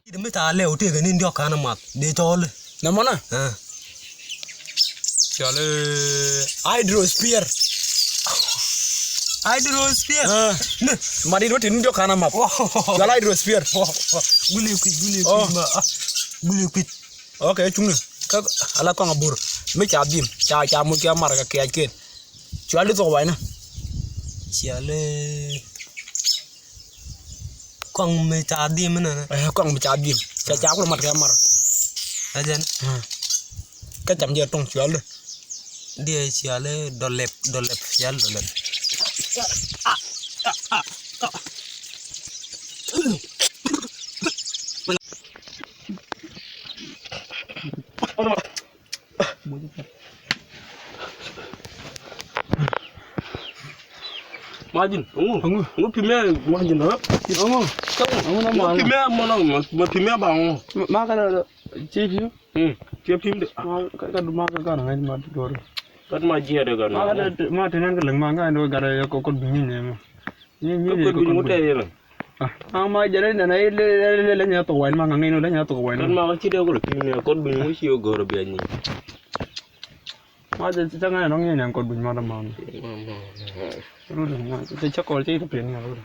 Ideme ta le ote ga ni ndio kana mat de tole. Na mana? Chale Hydrosphere. Hydrosphere. Mari do tin ndio kana mat. Chala hydrosphere. Guli ma. Guli kwit. Okay, chungu. Ka ala ko ngabur. Me cha bim. Cha mu ka mar ka ke. Chale to wa na. Chale Kong me cha dim na. Kong me cha bim. Cha ko mar ka mar. Ajan. Ka cham je tong chale. Dia chale dolep chale dolep. Margin, pimé, margin, pimé, mon pimé bang, Maka chief pim, ka du maka ka na ma do. but my dear, the gun, Ma tenan ka lang manga do gara ko ko bingi ne. you could be muted. Ma jere na le nya to wa ma ngai no le nya to wa And my chido will pim, could be wish you go to be. Ma je tanga no ngi nya ko bin ma da ma. Ru de ma te cha ko che to pe ni ru.